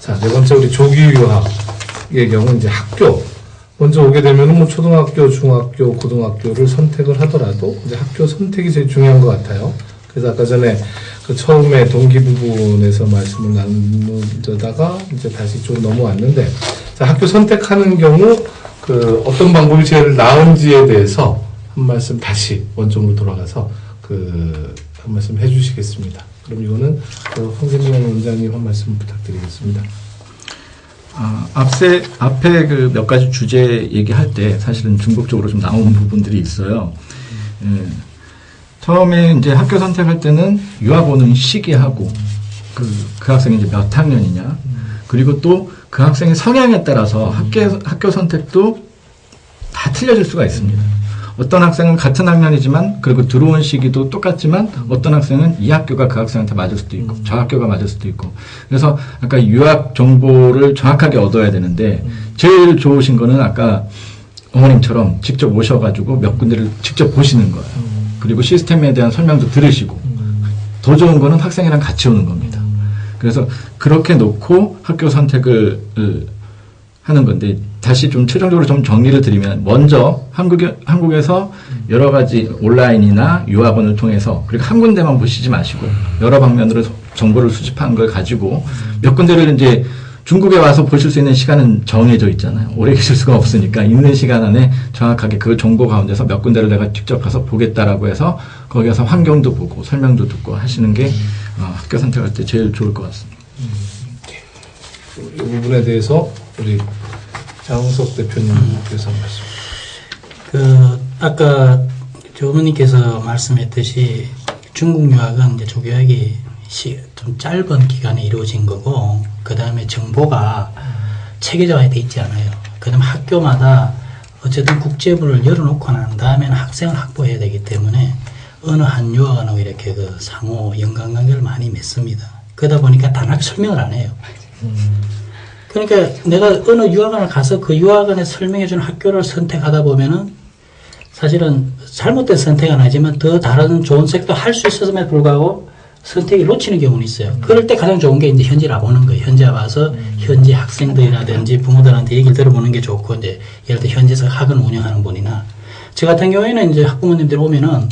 자, 네 번째 우리 조기 유학의 경우 이제 학교. 먼저 오게 되면은 뭐 초등학교, 중학교, 고등학교를 선택을 하더라도 이제 학교 선택이 제일 중요한 것 같아요. 그래서 아까 전에 그 처음에 동기 부분에서 말씀을 나누다가 이제 다시 좀 넘어왔는데, 자, 학교 선택하는 경우 그 어떤 방법이 제일 나은지에 대해서 한 말씀 다시 원점으로 돌아가서 한 말씀 해주시겠습니다. 그럼 이거는 황세명 원장님 한 말씀 부탁드리겠습니다. 앞에 그 몇 가지 주제 얘기할 때 사실은 중복적으로 좀 나온 부분들이 있어요. 처음에 이제 학교 선택할 때는 유학 오는 시기하고 그 학생이 이제 몇 학년이냐, 그리고 또 그 학생의 성향에 따라서 학교 선택도 다 틀려질 수가 있습니다. 어떤 학생은 같은 학년이지만 그리고 들어온 시기도 똑같지만 어떤 학생은 이 학교가 그 학생한테 맞을 수도 있고 저 학교가 맞을 수도 있고, 그래서 아까 유학 정보를 정확하게 얻어야 되는데 제일 좋으신 거는 아까 어머님처럼 직접 오셔가지고 몇 군데를 직접 보시는 거예요. 그리고 시스템에 대한 설명도 들으시고, 더 좋은 거는 학생이랑 같이 오는 겁니다. 그래서 그렇게 놓고 학교 선택을 하는 건데, 다시 좀 최종적으로 좀 정리를 드리면, 먼저 한국에서 여러 가지 온라인이나 유학원을 통해서, 그리고 한 군데만 보시지 마시고 여러 방면으로 정보를 수집한 걸 가지고 몇 군데를 이제 중국에 와서 보실 수 있는 시간은 정해져 있잖아요. 오래 계실 수가 없으니까 있는 시간 안에 정확하게 그 정보 가운데서 몇 군데를 내가 직접 가서 보겠다라고 해서 거기 가서 환경도 보고 설명도 듣고 하시는 게 학교 선택할 때 제일 좋을 것 같습니다. 이 부분에 대해서 우리 장홍석 대표님께서 말씀. 아까 어머니께서 말씀했듯이 중국 유학은 이제 조교학이 좀 짧은 기간에 이루어진 거고, 그 다음에 정보가 체계화되어 있지 않아요. 그 다음에 학교마다 어쨌든 국제부를 열어놓고 난 다음에는 학생을 확보해야 되기 때문에 어느 한 유학원하고 이렇게 상호 연관관계를 많이 맺습니다. 그러다 보니까 단하게 설명을 안 해요. 그러니까 내가 어느 유학원을 가서 그 유학원에 설명해주는 학교를 선택하다 보면은 사실은 잘못된 선택은 아니지만 더 다른 좋은 선택도 할 수 있었음에도 불구하고 선택이 놓치는 경우는 있어요. 그럴 때 가장 좋은 게 이제 현지에 와보는 거예요. 현지에 와서 현지 학생들이라든지 부모들한테 얘기를 들어보는 게 좋고, 이제 예를 들어 현지에서 학원 운영하는 분이나, 저 같은 경우에는 이제 학부모님들 오면은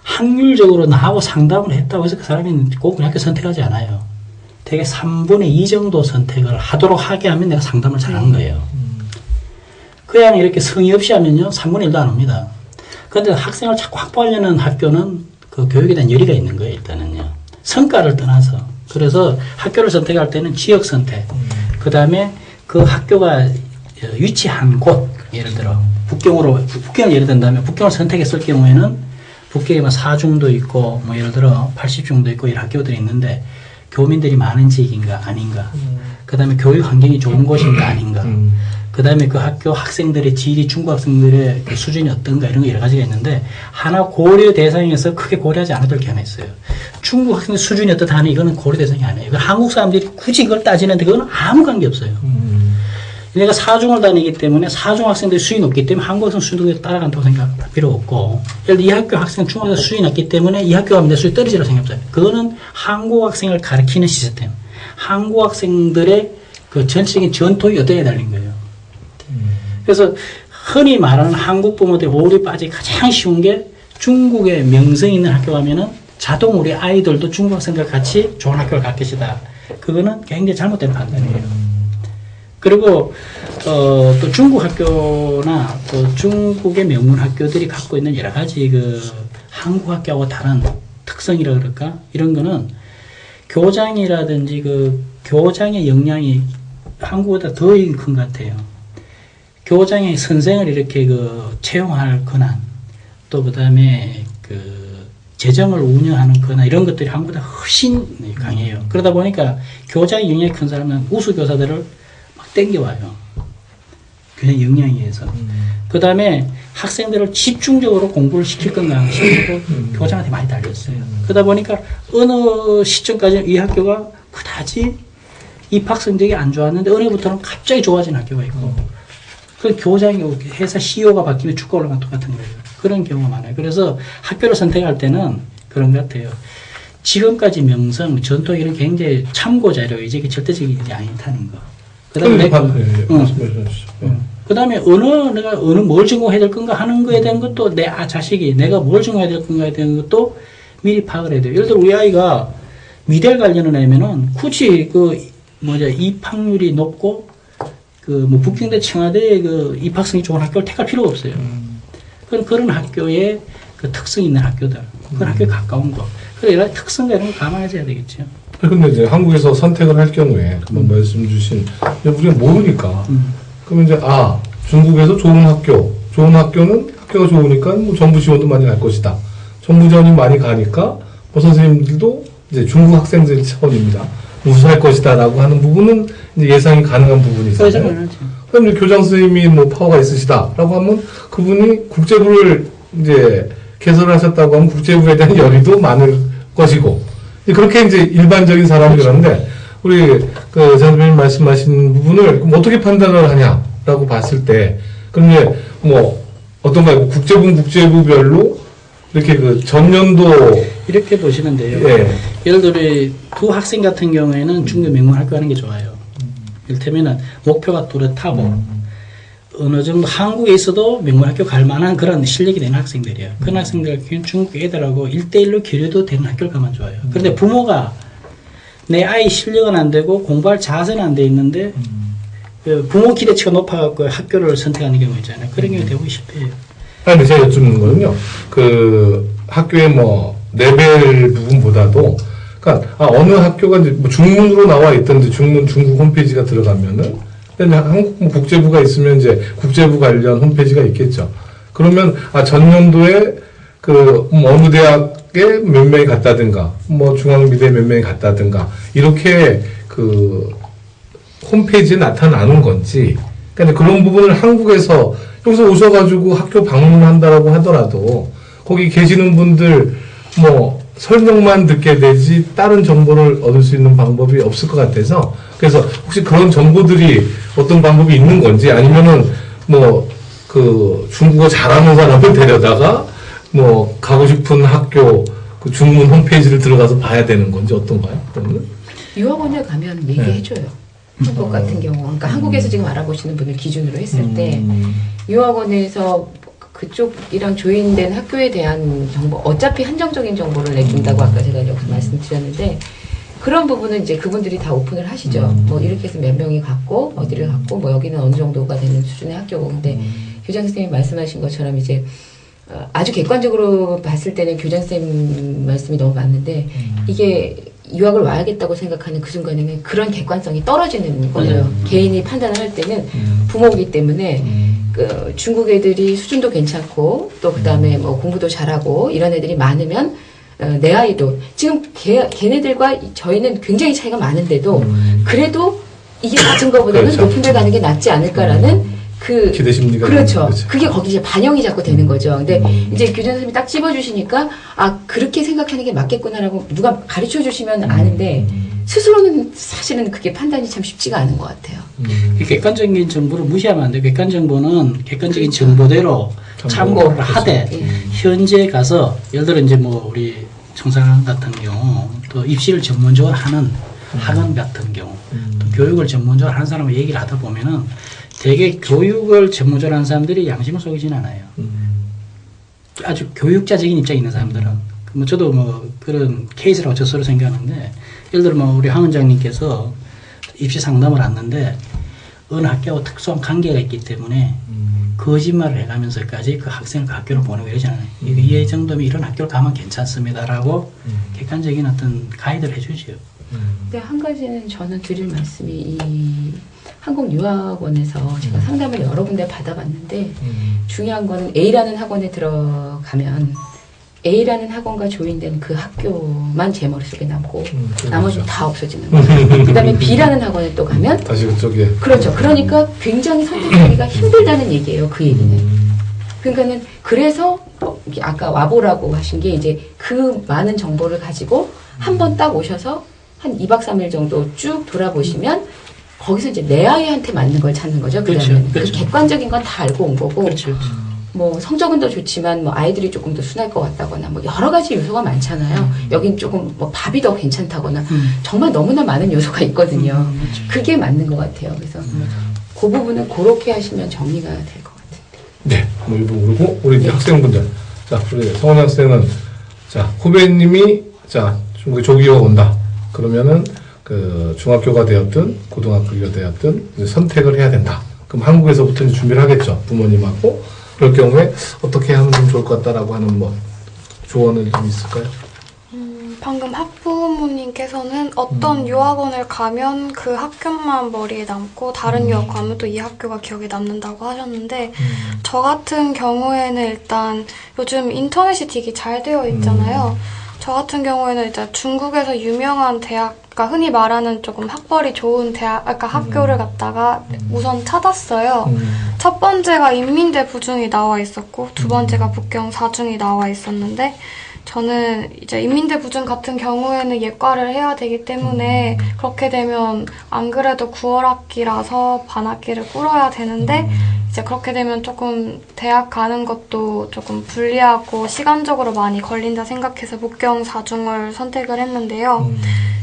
확률적으로 나하고 상담을 했다고 해서 그 사람이 꼭 그 학교 선택하지 않아요. 되게 3분의 2 정도 선택을 하도록 하게 하면 내가 상담을 잘하는 거예요. 그냥 이렇게 성의 없이 하면요, 3분의 1도 안 옵니다. 그런데 학생을 자꾸 확보하려는 학교는 그 교육에 대한 열의가 있는 거예요, 일단은요. 성과를 떠나서. 그래서 학교를 선택할 때는 지역 선택, 그 다음에 그 학교가 위치한 곳, 예를 들어, 북경을 예를 든다면, 북경을 선택했을 경우에는, 북경에 사중도 있고, 뭐 예를 들어 80중도 있고, 이런 학교들이 있는데, 교민들이 많은 지역인가, 아닌가. 그 다음에 교육 환경이 좋은 곳인가, 아닌가. 그 다음에 그 학교 학생들의 질이, 중국 학생들의 그 수준이 어떤가, 이런 거 여러 가지가 있는데, 하나 고려 대상에서 크게 고려하지 않아도 될 게 하나 있어요. 중국 학생의 수준이 어떻다 하는 이거는 고려 대상이 아니에요. 이건 한국 사람들이 굳이 이걸 따지는데 그거는 아무 관계 없어요. 내가 사중을 다니기 때문에 사중 학생들이 수준이 높기 때문에 한국 학생 수준을 따라간다고 생각할 필요 없고, 예를 들어 이 학교 학생 중학생 수준이 낮기 때문에 이 학교 가면 내 수준이 떨어지라고 생각해요. 그거는 한국 학생을 가르치는 시스템, 한국 학생들의 그 전체적인 전통이 어떻게 달린 거예요. 그래서 흔히 말하는 한국 부모들이 오류에 빠지기 가장 쉬운 게, 중국의 명성 있는 학교 가면은 자동 우리 아이들도 중국 학생과 같이 좋은 학교를 갈 것이다. 그거는 굉장히 잘못된 판단이에요. 그리고 또 중국 학교나 또 중국의 명문 학교들이 갖고 있는 여러 가지 그 한국 학교하고 다른 특성이라 그럴까, 이런 거는 교장이라든지 그 교장의 역량이 한국보다 더 큰 것 같아요. 교장의 선생을 이렇게 채용할 권한, 또 그 다음에 재정을 운영하는 권한, 이런 것들이 한국보다 훨씬 강해요. 그러다 보니까 교장의 역량이 큰 사람은 우수 교사들을 막 땡겨와요. 교장 역량에 의해서. 그 다음에 학생들을 집중적으로 공부를 시킬 건가 싶고 교장한테 많이 달렸어요. 그러다 보니까 어느 시점까지 이 학교가 그다지 입학 성적이 안 좋았는데 어느 부터는 갑자기 좋아진 학교가 있고, 그 교장이 회사 CEO가 바뀌면 주가 올라간 똑같은 거예요. 그런 경우가 많아요. 그래서 학교를 선택할 때는 그런 것 같아요. 지금까지 명성, 전통 이런 굉장히 참고 자료 이제 절대적인 게 아니다는 거. 그다음에 말씀해 주시죠. 그다음에 내가 뭘 전공해야 될 건가 하는 거에 대한 것도 내 자식이 내가 뭘 전공해야 될 건가에 대한 것도 미리 파악을 해야 돼요. 예를 들어 우리 아이가 미대를 가려는 애면은 굳이 입학률이 높고 북경대 청와대 입학성이 좋은 학교를 택할 필요가 없어요. 그런 학교에 그 특성 있는 학교들, 그런 학교에 가까운 거. 그래서 특성과 이런 거 감안해야 되겠죠. 근데 이제 한국에서 선택을 할 경우에 한번 말씀 주신 우리가 모르니까 그러면 이제 중국에서 좋은 학교는 학교가 좋으니까 뭐 정부 지원도 많이 갈 것이다. 정부 지원이 많이 가니까 선생님들도 이제 중국 학생들 차원입니다. 우수할 것이다라고 하는 부분은 이제 예상이 가능한 부분이잖아요. 그럼 이제 교장 선생님이 뭐 파워가 있으시다라고 하면 그분이 국제부를 이제 개설하셨다고 하면 국제부에 대한 열의도 많을 것이고 그렇게 이제 일반적인 사람이 그러는데 우리 장선생님 말씀하신 부분을 그럼 어떻게 판단을 하냐라고 봤을 때 그럼 이제 뭐 어떤가요? 국제부별로 이렇게 전년도 이렇게 보시면 돼요. 예. 예를 들어 두 학생 같은 경우에는 중교 명문학교 가는 게 좋아요. 이를테면은 목표가 뚜렷하고 어느 정도 한국에 있어도 명문학교 갈 만한 그런 실력이 되는 학생들이에요. 그런 학생들 중국 애들하고 1대1로 교류도 되는 학교를 가면 좋아요. 그런데 부모가 내 아이 실력은 안 되고 공부할 자세는 안 돼 있는데 부모 기대치가 높아갖고 학교를 선택하는 경우 있잖아요. 그런 경우 대부분 실패해요. 아니, 제가 여쭙는 거는요, 학교의 레벨 부분보다도, 어느 학교가 이제 중문으로 나와 있던데, 중국 홈페이지가 들어가면은, 한국 국제부가 있으면 이제 국제부 관련 홈페이지가 있겠죠. 그러면, 전년도에 어느 대학에 몇 명이 갔다든가, 중앙미대 몇 명이 갔다든가, 이렇게 홈페이지에 나타나는 건지, 그러니까 그런 부분을 한국에서 여기서 오셔가지고 학교 방문한다라고 하더라도 거기 계시는 분들 설명만 듣게 되지 다른 정보를 얻을 수 있는 방법이 없을 것 같아서 그래서 혹시 그런 정보들이 어떤 방법이 있는 건지 아니면은 중국어 잘하는 사람을 데려다가 가고 싶은 학교 중문 홈페이지를 들어가서 봐야 되는 건지 어떤가요? 그러면? 유학원에 가면 얘기해줘요. 한국 같은 경우, 그러니까 한국에서 지금 알아보시는 분을 기준으로 했을 때 유학원에서 그쪽이랑 조인된 학교에 대한 정보, 어차피 한정적인 정보를 내준다고 아까 제가 여기서 말씀드렸는데 그런 부분은 이제 그분들이 다 오픈을 하시죠. 이렇게 해서 몇 명이 갔고 어디를 갔고 여기는 어느 정도가 되는 수준의 학교고 근데 교장 선생님이 말씀하신 것처럼 이제 아주 객관적으로 봤을 때는 교장 선생님 말씀이 너무 맞는데 이게 유학을 와야겠다고 생각하는 그 순간에는 그런 객관성이 떨어지는 거예요. 개인이 판단을 할 때는 부모이기 때문에 중국 애들이 수준도 괜찮고 또 그다음에 공부도 잘하고 이런 애들이 많으면 내 아이도 지금 걔네들과 저희는 굉장히 차이가 많은데도 그래도 이게 낮은 것보다는 그렇죠. 높은 데 가는 게 낫지 않을까라는 기대 심리가 그렇죠. 그게 거기 이제 반영이 자꾸 되는 거죠. 근데 이제 교장 선생님이 딱 찝어주시니까 그렇게 생각하는 게 맞겠구나라고 누가 가르쳐 주시면 아는데 스스로는 사실은 그게 판단이 참 쉽지가 않은 것 같아요. 객관적인 정보를 무시하면 안 돼요. 객관적인 정보대로 참고를 하되 현재 가서 예를 들어 이제 우리 청사관 같은 경우 또 입시를 전문적으로 하는 학원 같은 경우 또 교육을 전문적으로 하는 사람을 얘기를 하다 보면은 되게 교육을 전문적으로 하는 사람들이 양심을 속이진 않아요. 아주 교육자적인 입장에 있는 사람들은. 저도 그런 케이스라고 저스로 생각하는데, 예를 들어 우리 황 원장님께서 입시 상담을 왔는데, 어느 학교하고 특수한 관계가 있기 때문에, 거짓말을 해가면서까지 그 학생을 그 학교로 보내고 이러잖아요. 이 정도면 이런 학교를 가면 괜찮습니다라고 객관적인 어떤 가이드를 해주죠. 근데 한 가지는 저는 드릴 말씀이 이 한국유학원에서 제가 상담을 여러 군데 받아봤는데 중요한 거는 A라는 학원에 들어가면 A라는 학원과 조인된 그 학교만 제 머릿속에 남고 나머지는 다 없어지는 거예요. 그 다음에 B라는 학원에 또 가면 다시 그쪽에 그렇죠. 그러니까 굉장히 선택하기가 힘들다는 얘기예요. 그 얘기는. 그러니까는 그래서 아까 와보라고 하신 게 이제 그 많은 정보를 가지고 한 번 딱 오셔서 한 2박 3일 정도 쭉 돌아보시면 거기서 이제 내 아이한테 맞는 걸 찾는 거죠. 그렇죠. 그다음에 그렇죠. 그 객관적인 건 다 알고 온 거고 그렇죠. 뭐 성적은 더 좋지만 뭐 아이들이 조금 더 순할 것 같다거나 뭐 여러 가지 요소가 많잖아요. 여긴 조금 뭐 밥이 더 괜찮다거나 정말 너무나 많은 요소가 있거든요. 그게 맞는 것 같아요. 그래서 그 부분은 그렇게 하시면 정리가 될 것 같아요. 네, 뭐 이 부분 그리고 우리 이제 학생분들, 자 우리 성원 학생은 자 후배님이 자 중국에 조기가 온다. 그러면은 그 중학교가 되었든 고등학교가 되었든 이제 선택을 해야 된다. 그럼 한국에서부터 이제 준비를 하겠죠. 부모님하고. 그럴 경우에 어떻게 하면 좀 좋을 것 같다라고 하는 뭐 조언은 좀 있을까요? 방금 학부모님께서는 어떤 유학원을 가면 그 학교만 머리에 남고 다른 유학 가면 또 이 학교가 기억에 남는다고 하셨는데 저 같은 경우에는 일단 요즘 인터넷이 되게 잘 되어 있잖아요. 저 같은 경우에는 일단 중국에서 유명한 대학, 그러니까 흔히 말하는 조금 학벌이 좋은 대학, 그러니까 학교를 갔다가 우선 찾았어요. 첫 번째가 인민대 부중이 나와 있었고 두 번째가 북경 사중이 나와 있었는데 저는 이제 인민대 부중 같은 경우에는 예과를 해야 되기 때문에 그렇게 되면 안 그래도 9월 학기라서 반학기를 꾸려야 되는데 이제 그렇게 되면 조금 대학 가는 것도 조금 불리하고 시간적으로 많이 걸린다 생각해서 북경 사중을 선택을 했는데요.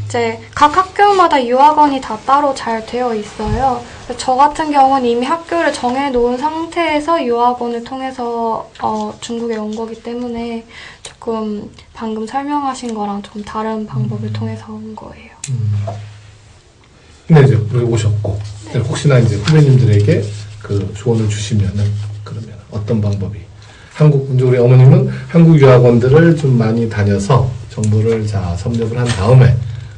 이제 각 학교마다 유학원이 다 따로 잘 되어 있어요. 저 같은 경우는 이미 학교를 정해놓은 상태에서 유학원을 통해서 중국에 온 거기 때문에 조금 방금 설명하신 거랑 좀 다른 방법을 통해서 온 거예요. 네, 이제 우리 오셨고 네. 혹시나 이제 후배님들에게 그 조언을 주시면은 그러면 어떤 방법이 한국 이제 우리 어머님은 한국 유학원들을 좀 많이 다녀서 정보를 자 섭렵을 한 다음에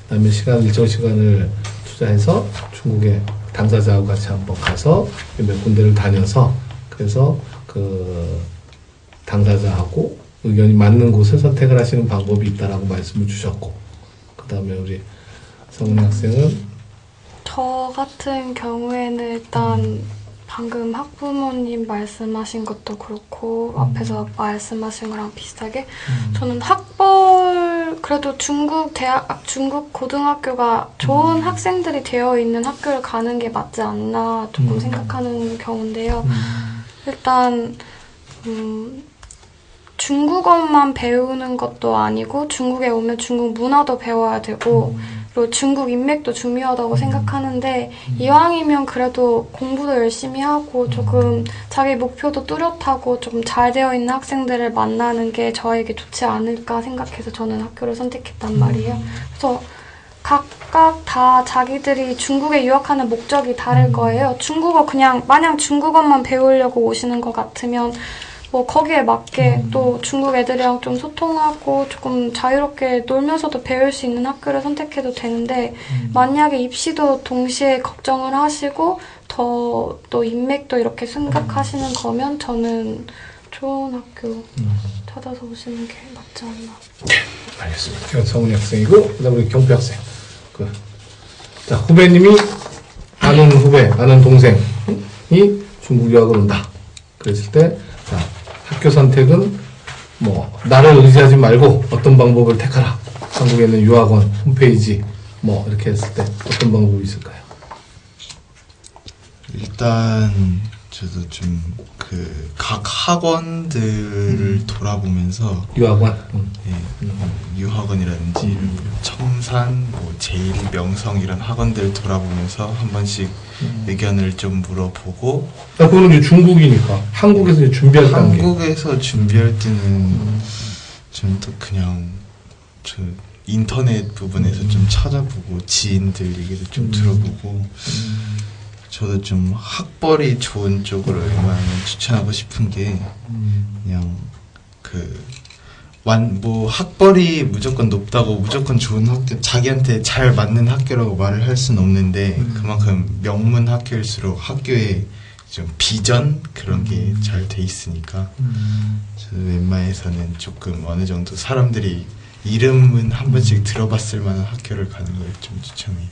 그다음에 일정 시간을 투자해서 중국에 당사자하고 같이 한번 가서 몇 군데를 다녀서 그래서 그 당사자하고 의견이 맞는 곳을 선택을 하시는 방법이 있다라고 말씀을 주셨고 그다음에 우리 성은이 학생은 저 같은 경우에는 일단 방금 학부모님 말씀하신 것도 그렇고 앞에서 말씀하신 거랑 비슷하게 저는 학벌 그래도 중국 고등학교가 좋은 학생들이 되어 있는 학교를 가는 게 맞지 않나 조금 생각하는 경우인데요. 일단 중국어만 배우는 것도 아니고 중국에 오면 중국 문화도 배워야 되고 그리고 중국 인맥도 중요하다고 생각하는데 이왕이면 그래도 공부도 열심히 하고 조금 자기 목표도 뚜렷하고 조금 잘 되어 있는 학생들을 만나는 게 저에게 좋지 않을까 생각해서 저는 학교를 선택했단 말이에요. 그래서 각각 다 자기들이 중국에 유학하는 목적이 다를 거예요. 중국어 그냥 마냥 중국어만 배우려고 오시는 것 같으면 뭐 거기에 맞게 또 중국 애들이랑 좀 소통하고 조금 자유롭게 놀면서도 배울 수 있는 학교를 선택해도 되는데 만약에 입시도 동시에 걱정을 하시고 더 또 인맥도 이렇게 생각하시는 거면 저는 좋은 학교 찾아서 오시는 게 맞지 않나. 네, 알겠습니다. 제가 성훈이 학생이고 그다음에 우리 경표 학생. 자 후배님이 아는 동생이 중국 유학을 온다. 그랬을 때 자. 학교 선택은 뭐 나를 의지하지 말고 어떤 방법을 택하라. 한국에 있는 유학원 홈페이지 뭐 이렇게 했을 때 어떤 방법이 있을까요? 일단 저도 좀 그 각 학원들을 돌아보면서 유학원 유학원이라든지 청산, 뭐 제일 명성 이런 학원들 돌아보면서 한 번씩 의견을 좀 물어보고 그거는 이제 중국이니까 한국에서 이제 준비할 단계 한국에서 준비할 때는 좀 더 그냥 저 인터넷 부분에서 좀 찾아보고 지인들 얘기도 좀 들어보고 저도 좀 학벌이 좋은 쪽으로 웬만하면 추천하고 싶은 게 그냥 뭐 학벌이 무조건 높다고 무조건 좋은 학교 자기한테 잘 맞는 학교라고 말을 할 수는 없는데 그만큼 명문 학교일수록 학교에 좀 비전 그런 게 잘 돼 있으니까 저도 웬만해서는 조금 어느 정도 사람들이 이름은 한 번씩 들어봤을 만한 학교를 가는 걸 좀 추천해요.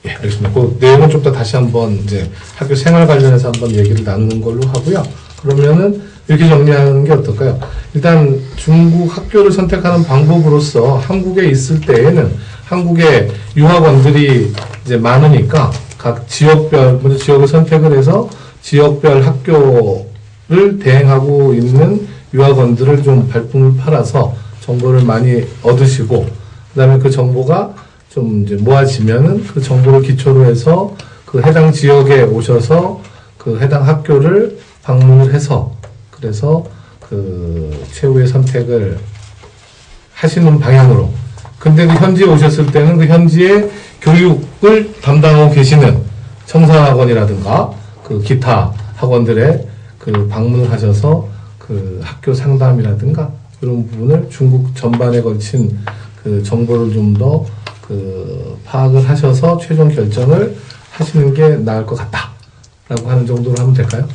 예, 알겠습니다. 그 내용은 좀 더 다시 한번 이제 학교 생활 관련해서 한번 얘기를 나누는 걸로 하고요. 그러면은 이렇게 정리하는 게 어떨까요? 일단 중국 학교를 선택하는 방법으로서 한국에 있을 때에는 한국의 유학원들이 이제 많으니까 각 지역별, 먼저 지역을 선택을 해서 지역별 학교 대행하고 있는 유학원들을 좀 발품을 팔아서 정보를 많이 얻으시고, 그다음에 그 정보가 좀 이제 모아지면은 그 정보를 기초로 해서 그 해당 지역에 오셔서 그 해당 학교를 방문을 해서, 그래서 그 최후의 선택을 하시는 방향으로. 근데 그 현지에 오셨을 때는 그 현지의 교육을 담당하고 계시는 청사학원이라든가 그 기타 학원들의 그 방문을 하셔서 그 학교 상담이라든가 이런 부분을 중국 전반에 걸친 그 정보를 좀 더 그 파악을 하셔서 최종 결정을 하시는 게 나을 것 같다라고 하는 정도로 하면 될까요?